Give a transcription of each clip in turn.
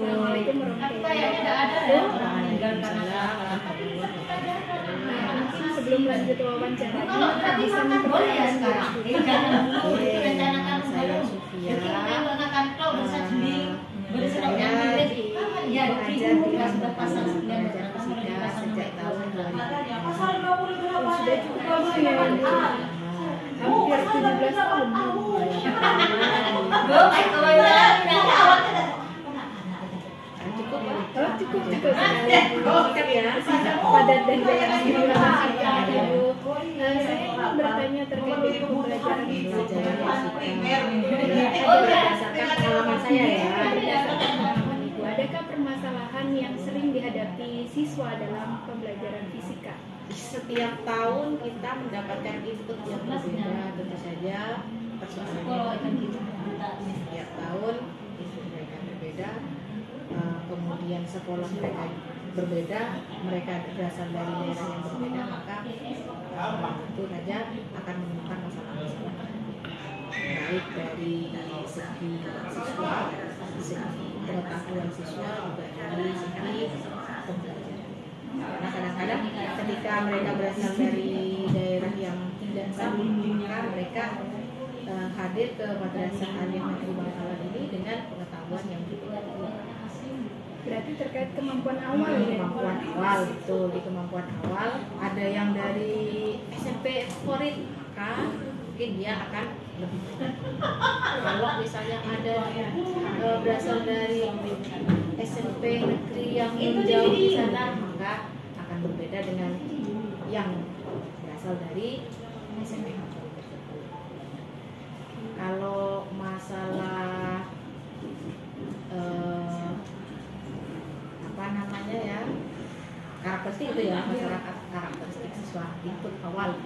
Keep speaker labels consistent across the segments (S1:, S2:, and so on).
S1: Assalamualaikum warahmatullahi wabarakatuh. Mungkin sebelum lanjut wawancara, bisa memperkenalkan diri.
S2: Saya Sofia. Saya belajar di belajar fisika sejak tahun 2000.
S1: Sudah cukup lama ya, hampir 17 tahun. Cukup sekali. Padat dan jelas. Saya ingin bertanya terkait dengan pembelajaran
S2: Berdasarkan pengalaman saya ya.
S1: Berdasarkan pengalaman Ibu, adakah permasalahan yang sering dihadapi siswa dalam pembelajaran fisika?
S2: Setiap tahun kita mendapatkan input yang berbeda, tentu saja persoalannya setiap tahun input mereka berbeda, kemudian sekolah mereka berbeda, mereka berasal dari daerah yang berbeda, maka tentu saja akan menemukan masalah-masalah baik dari segi siswa, segi pengetahuan siswa, juga dari segi pembelajaran. Karena kadang-kadang ketika mereka berasal dari daerah yang tidak sama, maka mereka hadir ke Madrasah Alim Negeri Bangkalan ini dengan pengetahuan yang berbeda.
S1: Berarti terkait kemampuan awal ya?
S2: Kemampuan awal, betul. Di kemampuan awal ada yang dari SMP favorit, maka mungkin dia akan lebih baik. Kalau misalnya ada berasal dari SMP negeri yang jauh di sana, maka akan berbeda dengan yang berasal dari SMP favorit tersebut. Kalau masalah karakteristik itu ya, masyarakat karakteristik siswa input awal,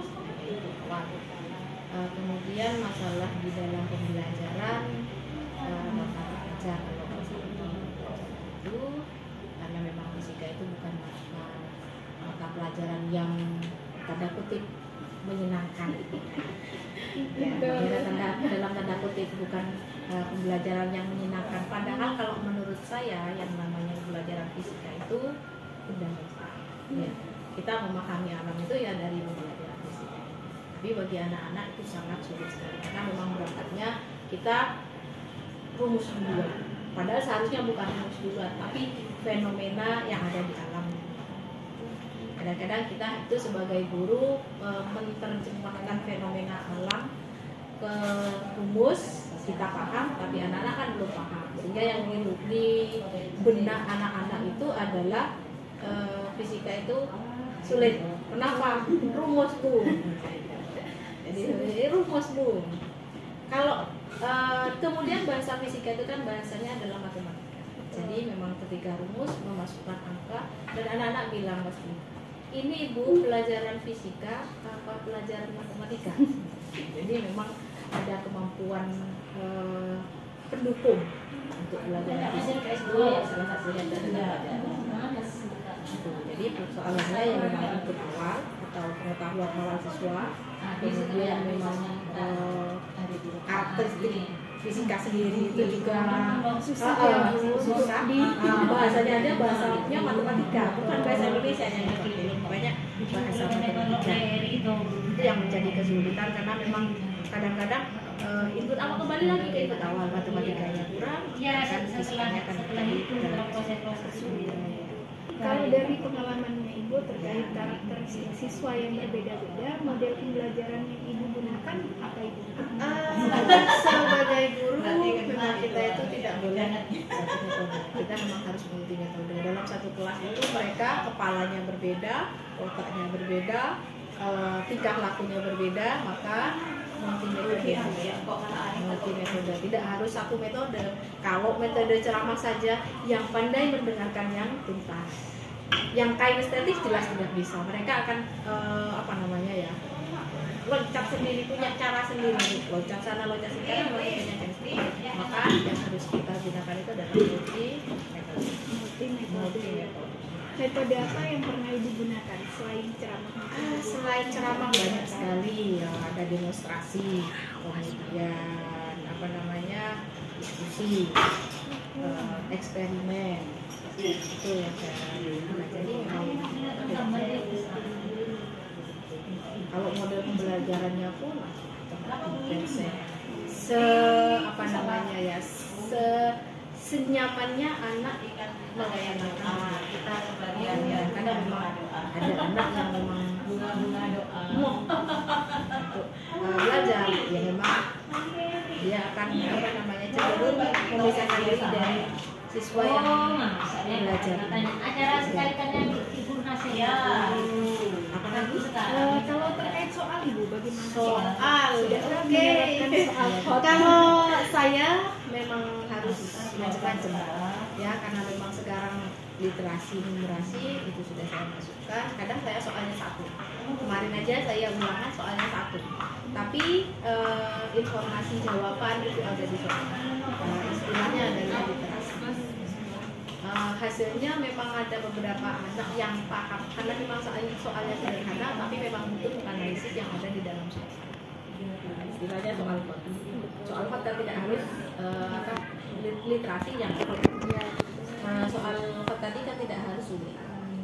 S2: kemudian masalah di dalam pembelajaran mata pelajaran kalau itu, karena memang fisika itu bukan mata pelajaran yang tanda kutip menyenangkan ya, dalam tanda kutip bukan pembelajaran yang menyenangkan, padahal kalau menurut saya yang namanya pembelajaran fisika itu udah ya, kita memahami alam itu ya dari pembelajaran fisika. Tapi bagi anak-anak itu sangat sulit sekali karena memang berangkatnya kita rumus duluan. Padahal seharusnya bukan rumus duluan, tapi fenomena yang ada di alam. Kadang-kadang kita itu sebagai guru menerjemahkan fenomena alam ke rumus, kita paham, tapi anak-anak kan belum paham. Sehingga yang di benak anak-anak itu adalah fisika itu sulit. Kenapa? Rumusku. Jadi rumusmu. Kalau kemudian bahasa fisika itu kan bahasanya adalah matematika. Jadi memang ketika rumus memasukkan angka dan anak-anak bilang pasti, ini Ibu pelajaran fisika apa pelajaran matematika? Jadi memang ada kemampuan pendukung untuk pelajaran fisika itu salah satunya adalah jadi persoalannya yang memang input awal atau pengetahuan awal siswa, kemudian memang karakteristik fisika sendiri itu juga susah. Bahasanya ada bahasanya matematika, bukan bahasa Indonesia yang banyak bahasa matematika. Itu yang menjadi kesulitan karena memang kadang-kadang input awal kembali lagi ke input awal, matematikanya kurang, kan fisikanya kan dalam proses kesulitan.
S1: Kalau dari pengalamannya Ibu terkait karakteristik siswa yang berbeda-beda, model pembelajaran yang Ibu gunakan apa Ibu?
S2: Sebagai guru memang kita itu tidak boleh satu metode. Kita memang harus mengikuti metode. Dalam satu kelas itu mereka kepalanya berbeda, otaknya berbeda, tingkah lakunya berbeda, maka multi metode. Tidak harus satu metode. Kalau metode ceramah saja, yang pandai mendengarkan yang tuntas. Yang kinestetik jelas tidak bisa. Mereka akan loncat sendiri, punya cara sendiri. Loncat sana, loncat sini, karena mereka punya kinestetik. Maka yang harus kita gunakan itu adalah multi metode.
S1: Metode apa yang pernah Ibu gunakan selain ceramah?
S2: Selain ceramah banyak sekali ya, ada demonstrasi, kemudian apa namanya diskusi, eksperimen, itu yang saya pelajari. Memang kalau model pembelajarannya pun apa namanya ya, senyamannya anak melayani kita. Karena memang ada anak yang memang mau untuk belajar, ya memang dia akan apa namanya cenderung memisahkan diri dari siswa yang belajar.
S3: Acara sekalikan yang hibur hasil.
S2: Apa lagi?
S1: Kalau terkait soal Ibu bagaimana?
S2: Soal,
S1: Oke. Soal hot.
S2: Kalau saya memang harus macam-macam ya, karena memang sekarang literasi numerasi itu sudah saya masukkan. Kadang saya soalnya satu. Kemarin aja saya ulangan soalnya satu. Tapi informasi jawaban itu ada di soal. Istilahnya adalah literasi. Hasilnya memang ada beberapa anak yang paham karena memang soalnya sederhana, tapi memang butuh analisis yang ada di dalam soal. Istilahnya soal hot. Soal hot kan tidak harus literasi yang soal hot tadi kan tidak harus sulit,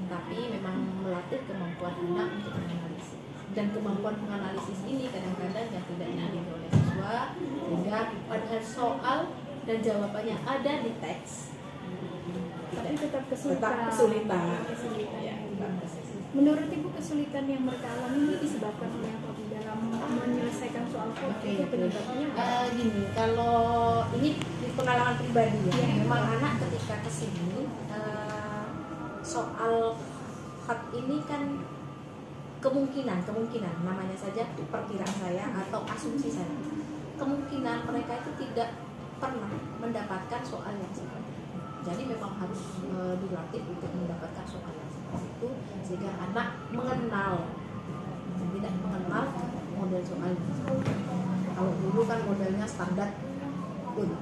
S2: tapi memang melatih kemampuan anak untuk menganalisis. Dan kemampuan menganalisis ini kadang-kadang yang tidak dimiliki oleh siswa, sehingga padahal soal dan jawabannya ada di teks,
S1: Tapi tetap kesulitan.
S2: Ya,
S1: Menurut Ibu kesulitan yang mereka alami ini disebabkan oleh apa Bu dalam menyelesaikan soal hot? Itu penyebabnya apa?
S2: Gini, kalau ini di pengalaman pribadi ya, memang anak ketika kesini soal hot ini kan kemungkinan namanya saja perkiraan saya atau asumsi saya, kemungkinan mereka itu tidak pernah mendapatkan soal yang seperti itu. Jadi memang harus dilatih untuk mendapatkan soal yang seperti itu, sehingga anak mengenal tidak mengenal model soal. Kalau dulu kan modelnya standar pun,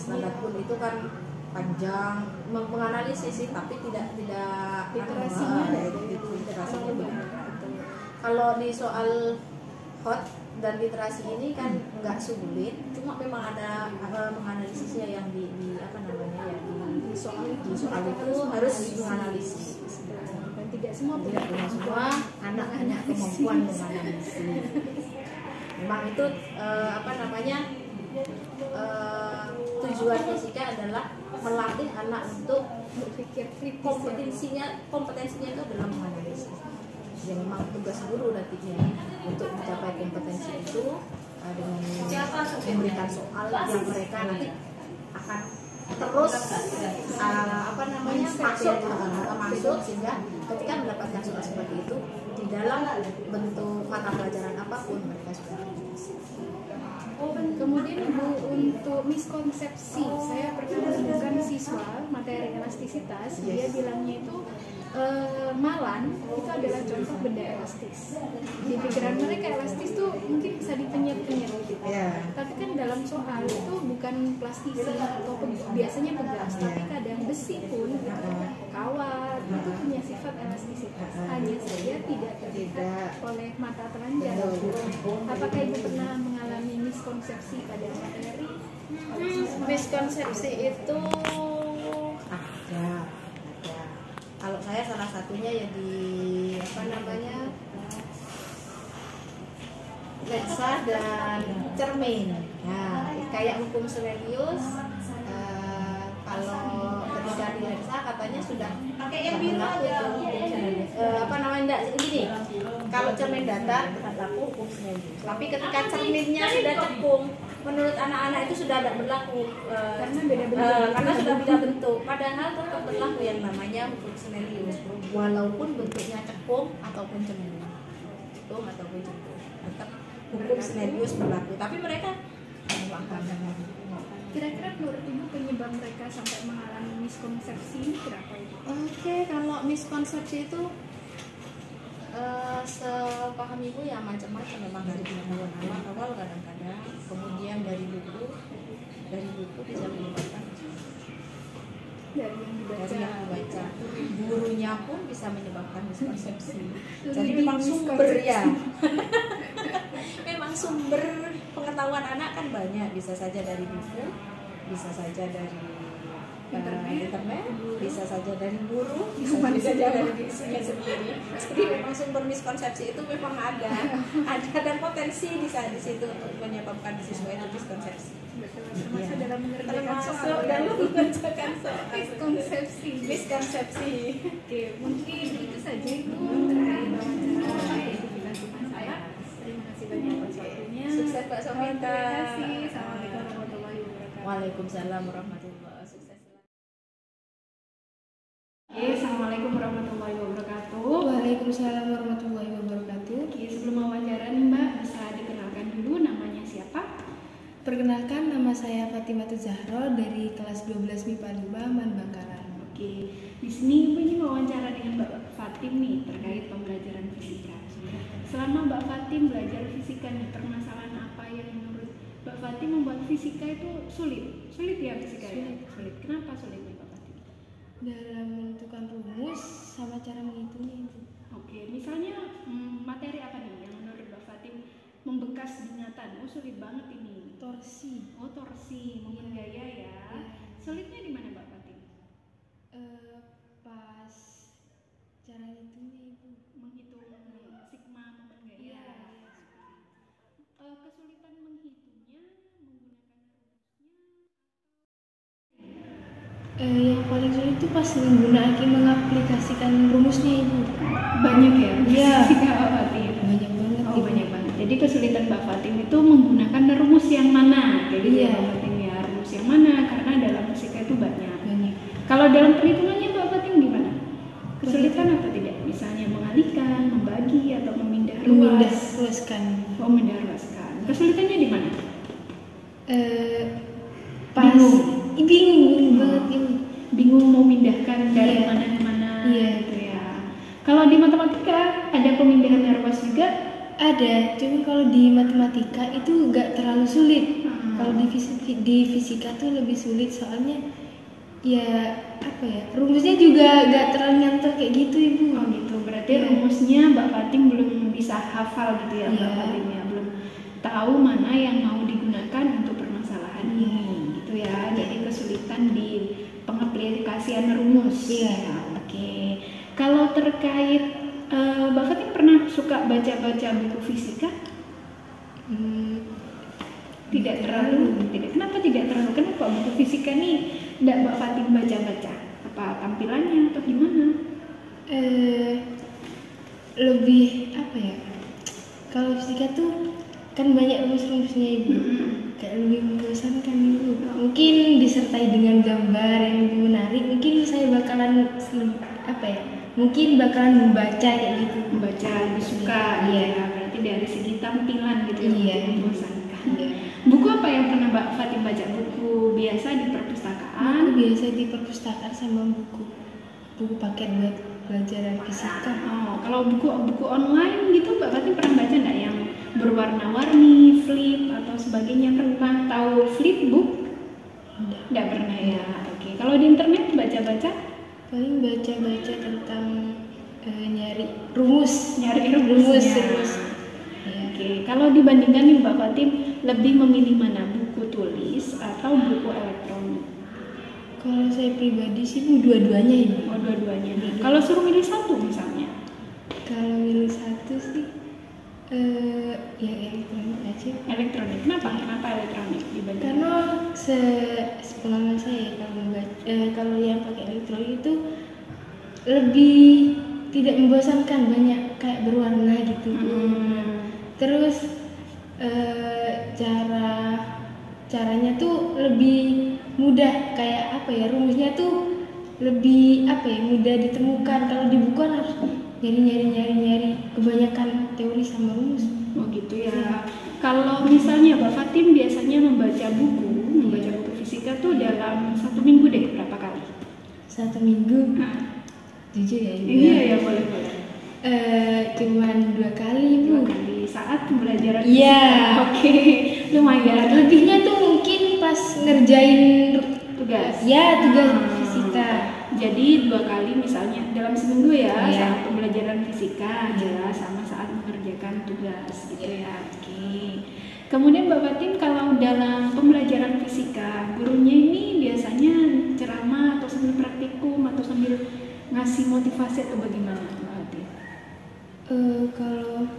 S2: standar pun itu kan panjang, menganalisis sih, tapi tidak
S1: Literasinya
S2: literasinya benar. Kalau di soal hot dan literasi ini kan nggak sulit, cuma memang ada menganalisisnya yang di apa namanya ya, di soal itu harus menganalisis.
S1: Dan tidak semua
S2: Tidak semua anak hanya kemampuan menganalisis. Memang itu apa namanya, tujuan fisika adalah melatih anak untuk
S1: berpikir kritis.
S2: kompetensinya itu adalah menganalisis. Ya memang tugas guru nantinya untuk mencapai kompetensi itu dengan memberikan soal yang mereka nanti akan terus apa namanya masuk sehingga ketika mendapatkan soal seperti itu di dalam bentuk mata pelajaran apapun mereka sudah bisa.
S1: Kemudian Ibu, untuk miskonsepsi, saya pernah menemukan siswa materi elastisitas, dia bilangnya itu malan itu adalah contoh benda elastis. Di pikiran mereka elastis tuh mungkin bisa dipenyet-penyet gitu. Tapi kan dalam soal itu bukan plastisi atau biasanya pegas, tapi kadang besi pun kawat itu punya sifat elastisitas. Hanya saja tidak terlihat oleh mata telanjang. Apakah Ibu pernah mengalami miskonsepsi pada materi?
S2: Miskonsepsi itu ada. Kalau saya salah satunya ya di apa namanya, lensa dan cermin. Nah, kayak hukum Snellius, kalau ketika di lensa katanya sudah berlaku apa namanya, gini, kalau cermin datar berlaku hukum Snellius. Tapi ketika cerminnya sudah cekung, menurut anak-anak itu sudah tidak berlaku
S1: Karena beda bentuk.
S2: karena sudah beda bentuk. Padahal tetap berlaku yang namanya hukum Snellius, walaupun bentuknya cekung ataupun cemung, tetap hukum Snellius berlaku. Tapi mereka
S1: Kira-kira menurut Ibu penyebab mereka sampai mengalami miskonsepsi ini kenapa Ibu?
S2: Oke, kalau miskonsepsi itu sepaham Ibu ya macam-macam, memang dari pengetahuan awal kadang-kadang, kemudian dari buku bisa menyebabkan
S1: Dari yang dibaca.
S2: gurunya pun bisa menyebabkan miskonsepsi. Jadi
S1: Jadi
S2: memang sumber ya memang
S4: memang sumber pengetahuan anak kan banyak, bisa saja dari buku, bisa saja dari internet, bisa saja dari guru, bisa saja dari dirinya sendiri. Jadi memang sumber miskonsepsi itu memang ada dan potensi di situ untuk menyebabkan siswa itu miskonsepsi.
S1: Termasuk dalam mengerjakan soal,
S4: dalam mengerjakan soal
S1: miskonsepsi. Oke, mungkin itu saja itu terkait wawancara edukasi saya. Terima kasih banyak atas waktunya.
S4: Sukses Pak Sofita.
S1: Terima kasih. Assalamualaikum warahmatullahi wabarakatuh.
S4: Waalaikumsalam warahmatullahi wabarakatuh. Sukses selalu.
S1: Assalamualaikum warahmatullahi wabarakatuh.
S5: Waalaikumsalam warahmatullahi wabarakatuh.
S1: Oke, sebelum wawancara nih Mbak, bisa dikenalkan dulu namanya siapa?
S5: Perkenalkan, nama saya Fatimah Zahro dari kelas 12 MIPA 5 Manbakaran.
S1: Oke, di sini Ibu ini wawancara dengan Mbak Fatim nih terkait pembelajaran fisika. Selama Mbak Fatim belajar fisika nih, permasalahan apa yang menurut Mbak Fatim membuat fisika itu sulit? Sulit ya fisika ya? Sulit. Kenapa sulit nih Mbak Fatim?
S5: Dalam menentukan rumus sama cara menghitungnya itu.
S1: Oke, misalnya materi apa nih yang menurut Mbak Fatim membekas ingatan? Oh sulit banget ini.
S5: Torsi.
S1: Oh torsi, momen gaya ya. Sulitnya di mana Mbak Fatim?
S5: Pas cara ngitungnya itu.
S1: Menghitung sigma momen gaya. Kesulitan menghitungnya menggunakan rumusnya.
S5: Yang paling sulit itu pas mengaplikasikan rumusnya itu.
S1: Banyak ya?
S5: Iya.
S1: Fisika Mbak Fatim.
S5: Banyak banget.
S1: Oh banyak banget. Jadi kesulitan Mbak Fatim itu menggunakan rumus yang mana? Kayak gitu
S5: Iya.
S1: ya Mbak Fatim ya. Rumus yang mana? Karena dalam fisika itu banyak.
S5: Banyak.
S1: Kalau dalam perhitungannya Mbak Fatim gimana? Kesulitan atau tidak? Misalnya mengalihkan, membagi, atau memindah ruas.
S5: Luaskan.
S1: Oh, memindah ruaskan. Kesulitannya di mana?
S5: Pas bingung banget ini.
S1: Bingung mau mindahkan dari
S5: Iya.
S1: mana ke mana
S5: Iya.
S1: gitu ya. Kalau di matematika ada pemindahan ruas juga?
S5: Ada, cuma kalau di matematika itu nggak terlalu sulit. Kalau di fisika tuh lebih sulit soalnya ya apa ya, rumusnya juga nggak terlalu nyantol kayak gitu ibu.
S1: Oh gitu, berarti
S5: Iya.
S1: rumusnya Mbak Fatim belum bisa hafal gitu ya Mbak
S5: Iya.
S1: Fatim ya, belum tahu mana yang mau digunakan untuk permasalahan ini gitu ya. Jadi kesulitan di pengaplikasian rumus.
S5: Iya.
S1: Oke. Kalau terkait Mbak Fatim pernah suka baca-baca buku fisika? Tidak terlalu. Tidak. Kenapa tidak terlalu? Kenapa buku fisika nih tidak Mbak Fatim baca-baca? Apa tampilannya atau gimana?
S5: Lebih apa ya? Kalau fisika tuh kan banyak rumus-rumusnya ibu. Kayak lebih membosankan ibu. Mungkin disertai dengan gambar yang lebih menarik, mungkin saya bakalan apa ya? Mungkin bakalan membaca kayak gitu.
S1: Membaca lebih suka.
S5: Iya.
S1: Ya, berarti dari segi tampilan gitu ya.
S5: Iya.
S1: Membosankan.
S5: Iya.
S1: Buku apa yang pernah Mbak Fatim baca? Buku biasa di perpustakaan?
S5: Aku biasa di perpustakaan sama buku paket buat pelajaran fisika.
S1: Oh, kalau buku online gitu Mbak Fatim pernah baca nggak yang berwarna-warni, flip atau sebagainya? Pernah tahu flipbook? Nggak pernah ya. Oke. Kalau di internet baca-baca?
S5: Paling baca-baca tentang nyari rumus.
S1: Nyari rumusnya.
S5: Rumus. Ya.
S1: Oke. Kalau dibandingkan nih Mbak Fatim lebih memilih mana? Buku tulis atau buku elektronik?
S5: Kalau saya pribadi sih bu dua-duanya ini.
S1: Oh dua-duanya nih. Kalau suruh milih satu misalnya?
S5: Kalau milih satu sih ya elektronik aja.
S1: Elektronik. Kenapa elektronik dibanding?
S5: Karena sepengalaman saya kalau yang pakai elektronik itu lebih tidak membosankan, banyak kayak berwarna gitu. Terus caranya tuh lebih mudah, kayak apa ya, rumusnya tuh lebih apa ya, mudah ditemukan. Kalau di buku kan harus nyari kebanyakan teori sama rumus.
S1: Oh gitu ya. Kalau misalnya Mbak Fatim biasanya membaca buku fisika tuh dalam 1 minggu deh berapa kali?
S5: 1 minggu. Jujur ya ibu.
S1: Iya ya boleh.
S5: Cuman 2 kali bu.
S1: 2 kali saat pembelajaran
S5: Iya.
S1: fisika. Oke, lumayan.
S5: Lebihnya tuh mungkin pas ngerjain
S1: Tugas.
S5: Ya tugas fisika.
S1: Jadi 2 kali misalnya dalam seminggu ya,
S5: Iya.
S1: saat pembelajaran fisika ya sama saat mengerjakan mengerjakan tugas gitu ya. Oke. Kemudian Mbak Fatin, kalau dalam pembelajaran fisika, gurunya ini biasanya ceramah atau sambil praktikum atau sambil ngasih motivasi atau bagaimana Mbak Fatin?
S5: Kalau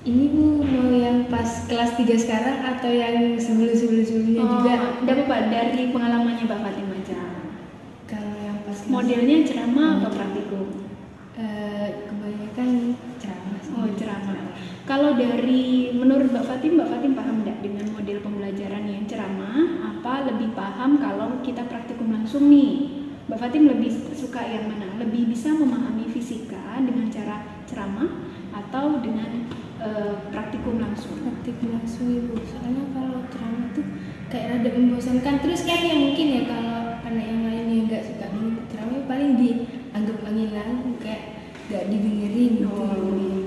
S5: ini Bu mau yang pas kelas 3 sekarang atau yang sebelumnya juga?
S1: Tidak apa-apa, dari pengalamannya Mbak Fatin aja.
S5: Kalau yang pas kelas
S1: Modelnya ceramah atau praktikum?
S5: kebanyakan ceramah sih.
S1: Oh, ceramah. Kalau dari menurut Mbak Fatin paham nggak dengan model pembelajaran yang ceramah? Apa lebih paham kalau kita praktikum langsung nih? Mbak Fatin lebih suka yang mana? Lebih bisa memahami fisika dengan cara ceramah atau dengan praktikum langsung?
S5: Praktikum langsung Ibu. Soalnya kalau ceramah tuh kayak rada membosankan. Terus kan yang mungkin ya kalau anak yang lain yang nggak suka dengan ceramah paling dianggap angin kayak nggak didengerin gitu.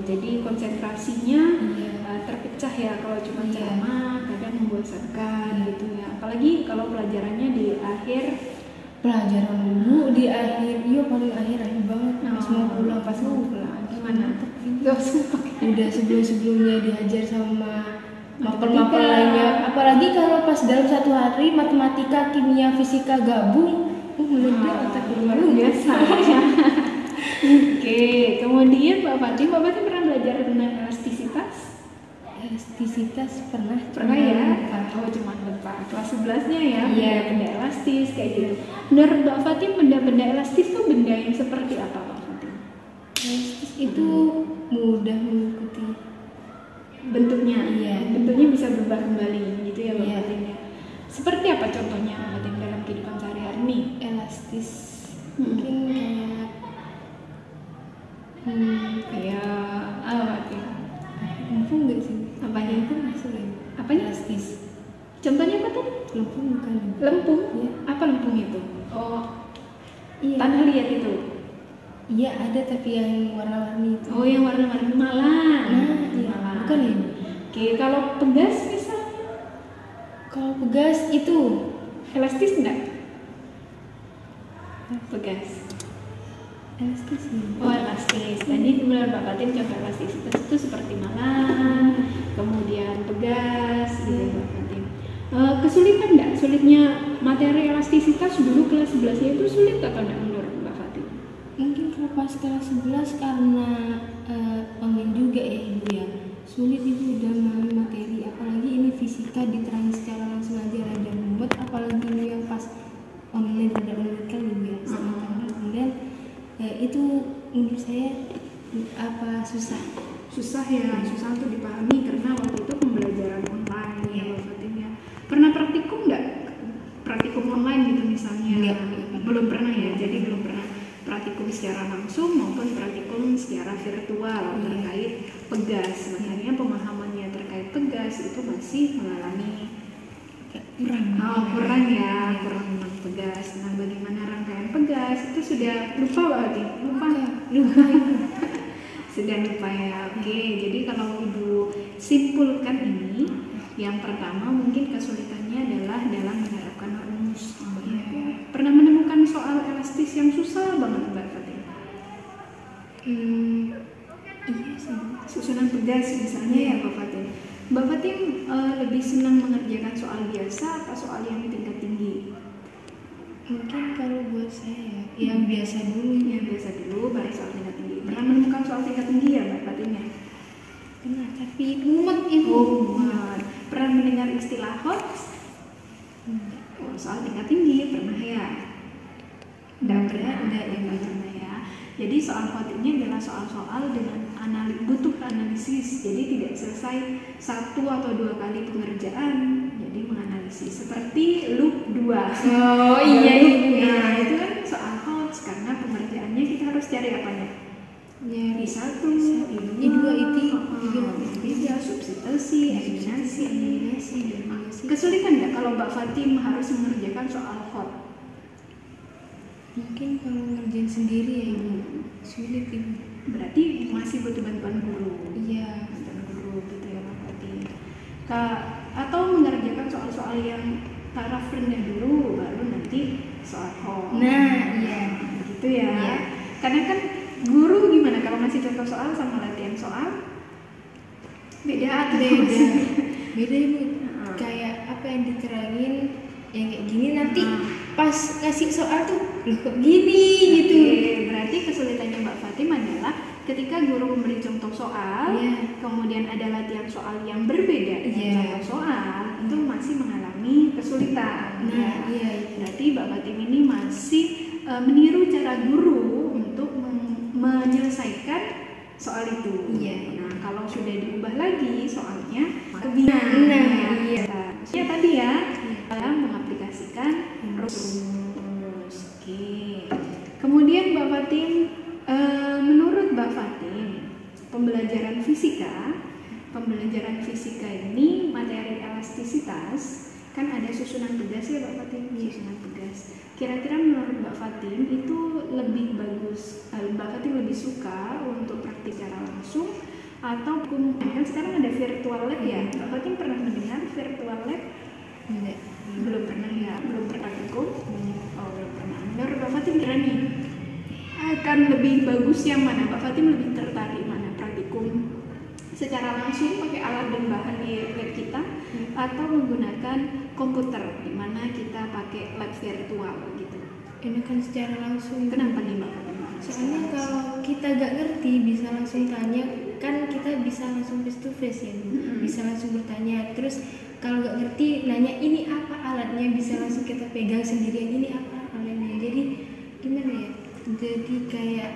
S1: Jadi konsentrasinya
S5: Iya.
S1: terpecah ya kalau cuma
S5: Iya.
S1: ceramah, kadang membosankan gitu ya. Apalagi kalau pelajarannya di akhir
S5: Pelajaran dulu di akhir, iya paling akhir banget pas mau pulang.
S1: pas mau pulang. Gimana? Gak sumpah.
S5: Udah sebelumnya diajar sama mapel-mapel lainnya. Apalagi kalau pas dalam satu hari matematika, kimia, fisika gabung, meledak otak
S1: luar biasa. Oke, kemudian Mbak Fatin pernah belajar tentang elastisitas?
S5: Elastisitas pernah
S1: ya?
S5: lupa.
S1: Oh, cuma lupa. Kelas 11-nya ya,
S5: Iya.
S1: benda elastis kayak gitu. Menurut Mbak Fatin benda-benda elastis itu benda yang seperti apa Mbak Fatin?
S5: Elastis itu mudah mengikuti
S1: Bentuknya?
S5: Iya.
S1: Bentuknya bisa berubah kembali gitu ya Mbak
S5: Iya.
S1: Fatin ya. Seperti apa contohnya Mbak Fatin dalam kehidupan sehari-hari nih?
S5: elastis. Mungkin
S1: Kayak apa Fatin?
S5: lempung nggak sih?
S1: Apanya?
S5: Lempung masuk lagi.
S1: Apanya?
S5: Elastis.
S1: Contohnya apa tuh?
S5: Lempung bukan?
S1: Lempung?
S5: Iya.
S1: Apa lempung itu? Oh,
S5: Iya.
S1: tanah liat itu?
S5: Iya ada tapi yang warna-warni itu.
S1: Oh, yang warna-warni malang.
S5: Nah, iya.
S1: Malang.
S5: Bukan ya?
S1: Oke, kalau pegas misalnya
S5: Kalau pegas itu
S1: elastis enggak? Pegas.
S5: elastis ya.
S1: Oh, elastis. Tadi menurut Mbak Fatin contoh elastisitas itu seperti malang, kemudian pegas gitu Mbak Fatin. Kesulitan enggak? Sulitnya materi elastisitas dulu kelas 11-nya itu sulit atau enggak menurut Mbak Fatin?
S5: Mungkin kalau pas kelas 11 karena online juga ya Ibu ya. Sulit itu udah memahami materi, apalagi ini fisika diterangin secara langsung aja rada mumet, apalagi ini yang pas online rada mumet kan Ibu ya. Kemudian itu menurut saya susah
S1: Ya, susah untuk dipahami karena waktu itu pembelajaran online ya Mbak Fatin ya. Pernah praktikum nggak? Praktikum online gitu misalnya?
S5: Enggak.
S1: Belum pernah ya, jadi belum pernah praktikum secara langsung maupun praktikum secara virtual terkait pegas. Makanya pemahamannya terkait pegas itu masih mengalami kurang tentang pegas, tentang bagaimana rangkaian pegas itu sudah lupa berarti lupa sudah lupa ya. Oke, jadi kalau Ibu simpulkan ini, yang pertama mungkin kesulitannya adalah dalam menerapkan rumus. Pernah menemukan soal elastis yang susah banget Mbak Fatin?
S5: iya sih.
S1: Susunan pegas misalnya ya Mbak Fatin. Mbak Fatin lebih senang mengerjakan soal biasa atau soal yang tingkat tinggi?
S5: Mungkin kalau buat saya yang biasa dulu ya.
S1: Yang biasa dulu baru soal tingkat tinggi. Pernah menemukan soal tingkat tinggi ya Mbak Fatin ya?
S5: Pernah tapi mumet itu.
S1: Mumet. Pernah mendengar istilah HOTS? Oh, soal tingkat tinggi pernah ya? Enggak pernah ya. Jadi soal HOT ini adalah soal-soal dengan butuh analisis. Jadi tidak selesai 1 atau 2 kali pengerjaan. Jadi menganalisis seperti loop 2.
S5: Oh iya.
S1: Nah, itu kan soal HOT karena pengerjaannya kita harus cari apanya?
S5: Nyari
S1: I1,
S5: I2,
S1: I3, substitusi, eliminasi. Kesulitan nggak kalau Mbak Fatin harus mengerjakan soal HOT?
S5: Mungkin kalau ngerjain sendiri ya Ibu sulit Ibu.
S1: Berarti masih butuh bantuan guru.
S5: Iya.
S1: Bantuan guru gitu ya Mbak Fatin. Atau mengerjakan soal-soal yang taraf rendah dulu, baru nanti soal HOT.
S5: Nah iya.
S1: Gitu ya.
S5: Iya.
S1: Karena kan guru gimana kalau masih contoh soal sama latihan soal? Beda atau
S5: beda ibu. Kayak apa yang diterangin yang kayak gini nanti pas ngasih soal tuh loh kok gini gitu.
S1: Oke, berarti kesulitannya Mbak Fatim adalah ketika guru memberi contoh soal, kemudian ada latihan soal yang berbeda dengan contoh soal, itu masih mengalami kesulitan. Berarti Mbak Fatim ini masih meniru cara guru untuk menyelesaikan soal itu. Nah, kalau sudah diubah lagi soalnya kebingungan. Ya tadi ya, mengaplikasikan rumus. Oke. Kemudian Mbak Fatim, menurut Mbak Fatim, pembelajaran fisika ini materi elastisitas kan ada susunan tugas ya Mbak Fatim, susunan tugas. Kira-kira menurut Mbak Fatim itu lebih bagus, Mbak Fatim lebih suka untuk praktik secara langsung atau kan sekarang ada virtual lab ya? Mbak Fatim pernah mendengar virtual lab?
S5: Enggak.
S1: Belum pernah ya? Belum pernah praktikum? Oh belum pernah. Menurut Mbak Fatim kira nih akan lebih bagus yang mana? Mbak Fatim lebih tertarik mana? Praktikum secara langsung pakai alat dan bahan di lab kita atau menggunakan komputer di mana kita pakai lab virtual gitu?
S5: Enakan secara langsung.
S1: Kenapa nih Mbak Fatim?
S5: Soalnya kalau kita gak ngerti bisa langsung tanya, kan kita bisa langsung face to face ya Bu. Bisa langsung bertanya. Terus kalau gak ngerti nanya ini apa alatnya, bisa langsung kita pegang sendirian ini apa alatnya. Jadi gimana ya? Jadi kayak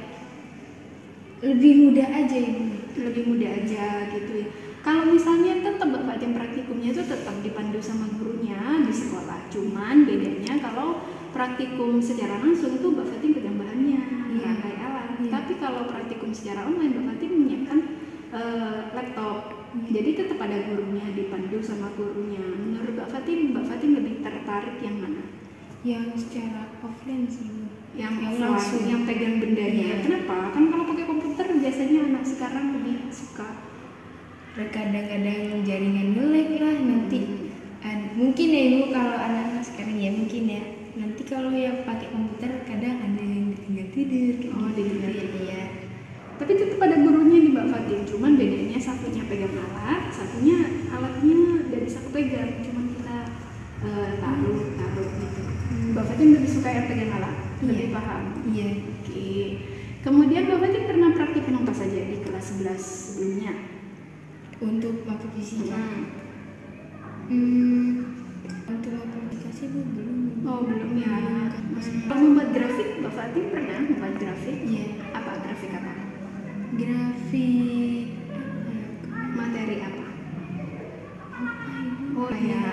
S5: lebih mudah aja Ibu.
S1: Lebih mudah aja gitu ya. Kalau misalnya tetap Mbak Fatim praktikumnya itu tetap dipandu sama gurunya di sekolah. Cuman bedanya kalau praktikum secara langsung itu Mbak Fatim pegang bahannya, rangkai alat. Tapi kalau praktikum secara online Mbak Fatim menyiapkan laptop. Jadi tetap ada gurunya, dipandu sama gurunya. Menurut Mbak Fatim lebih tertarik yang mana?
S5: Yang secara offline sih Bu.
S1: Yang langsung, yang pegang bendanya. Kenapa? Kan kalau pakai komputer biasanya anak sekarang lebih suka.
S5: Kadang-kadang jaringan nge-lag lah nanti. Mungkin ya Ibu kalau anak-anak sekarang ya mungkin ya. Nanti kalau yang pakai komputer kadang ada yang ditinggal tidur.
S1: Ditinggal
S5: tidur ya.
S1: Tapi tetap ada gurunya di Mbak Fatim. Cuman bedanya satunya pegang alat, satunya alatnya dari saku pegang. Cuman kita taruh gitu. Mbak Fatim lebih suka yang pegang alat, lebih paham.
S5: Iya.
S1: Oke. Kemudian Mbak Fatim pernah praktikum apa saja di kelas 11 sebelumnya?
S5: Untuk matematika. Untuk matematika Bu belum.
S1: Oh belum ya. Kalau membuat grafik, Mbak Fatim pernah membuat grafik?
S5: Iya.
S1: Apa grafik apa?
S5: Grafik
S1: Materi apa? Oh ya.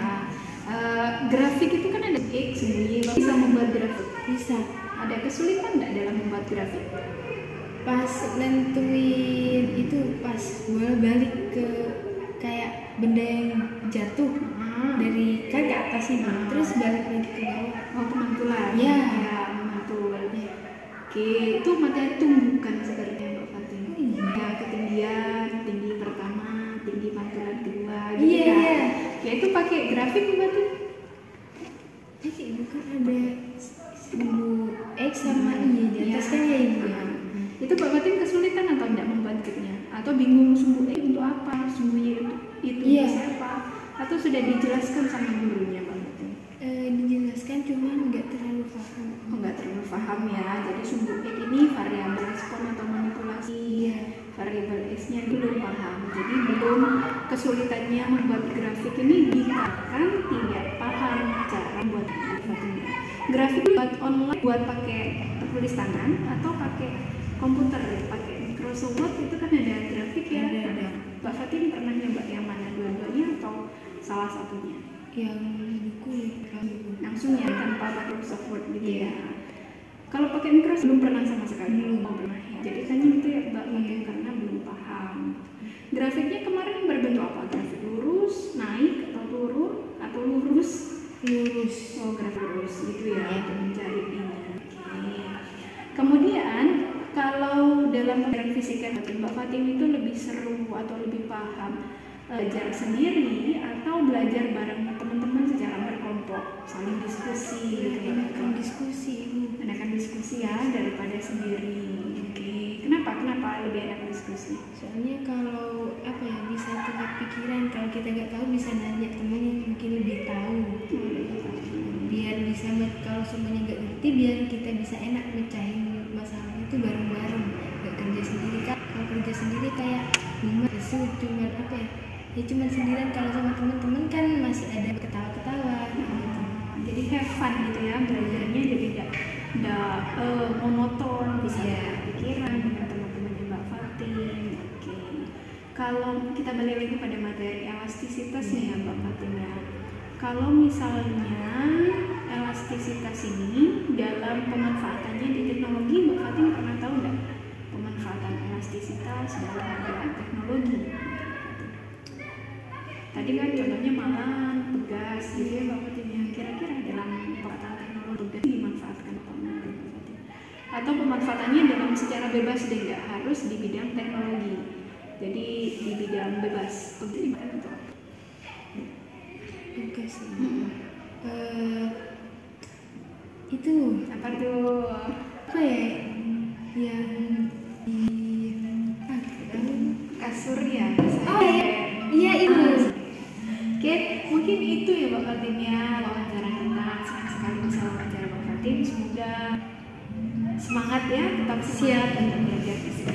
S1: Grafik itu kan ada X, Y, bisa membuat grafik.
S5: bisa.
S1: Ada kesulitan nggak dalam membuat grafik?
S5: Pas nentuin itu pas bolak-balik ke kayak benda yang jatuh dari kan ke atas ini terus balik lagi ke bawah.
S1: Oh pemantulan.
S5: Ya.
S1: Memantul. Oke, itu materi tumbukan sebenarnya Mbak Fatim. Ya, ketinggian, tinggi pertama, tinggi pantulan kedua gitu
S5: Iya,
S1: kan.
S5: iya.
S1: Ya itu pakai grafik Mbak Fatim.
S5: Bukan ada bumbu X sama Y di atas kan ya Ibu ya.
S1: Itu Mbak Fatim kesulitan atau enggak membuatnya? Atau bingung sumbu X untuk apa, sumbu Y itu
S5: Iya.
S1: untuk siapa? Atau sudah dijelaskan sama gurunya Mbak Fatim?
S5: Dijelaskan cuman nggak terlalu paham.
S1: Oh, nggak terlalu paham ya. Jadi sumbu X ini variabel respon atau manipulasi.
S5: Iya.
S1: Variabel X-nya belum paham. Jadi belum, kesulitannya membuat grafik ini dikarenakan tidak paham cara membuat grafiknya. Grafik buat online, buat pakai tulis tangan atau pakai komputer, pakai Microsoft Word itu kan ada grafik ya.
S5: Ada.
S1: Mbak Fatim pernah nyoba yang mana, dua-duanya atau salah satunya?
S5: Yang buku
S1: Langsung ya tanpa Microsoft Word gitu ya. Kalau pakai Microsoft belum pernah sama sekali. Belum pernah ya. Jadi tanya itu ya Mbak Fatim karena belum paham. Grafiknya kemarin berbentuk apa? Grafik lurus, naik atau turun atau lurus?
S5: lurus.
S1: Oh, grafik lurus gitu ya untuk mencari ini. Oke. Kemudian kalau dalam pelajaran fisika Mbak Fatim itu lebih seru atau lebih paham belajar sendiri atau belajar bareng teman-teman secara berkelompok, saling diskusi gitu.
S5: Enakan diskusi Ibu.
S1: Enakan diskusi ya daripada sendiri. Oke. Kenapa
S6: lebih enak diskusi.
S5: Soalnya kalau apa ya, bisa tukar pikiran. Kalau kita nggak tahu bisa nanya teman yang mungkin lebih tahu. Biar bisa kalau semuanya nggak ngerti, biar kita bisa enak mecahin masalah itu bareng-bareng, nggak kerja sendiri kan. Kalau kerja sendiri kayak gimana sih, cuman apa ya cuman sendirian. Kalau sama teman-teman kan masih ada ketawa-ketawa gitu.
S6: Jadi have fun gitu ya belajarnya, jadi tidak monoton, bisa pikiran dengan teman-teman Mbak Fatin. Oke. Kalau kita balik lagi pada materi elastisitas nih ya Mbak Fatin ya. Kalau misalnya elastisitas ini dalam pemanfaatannya di teknologi, Mbak Fatin pernah tahu nggak pemanfaatan elastisitas dalam penggunaan teknologi? Tadi kan contohnya malang, tegas gitu ya Mbak Fatin ya. Kira-kira dalam pemanfaatan teknologi tegas dimanfaatkan apa enggak Mbak Fatin? Atau pemanfaatannya dalam secara bebas deh, nggak harus di bidang teknologi. Jadi di bidang bebas, untuk gimana untuk apa?
S5: Oke sih. Itu
S6: Apa tuh?
S5: apa ya, yang di
S6: Kasur ya?
S5: oh iya itu.
S6: Oke, mungkin itu ya Mbak Fatin ya, wawancara kita. Senang sekali bisa wawancara Mbak Fatin. Semoga semangat ya, tetap siap untuk belajar fisika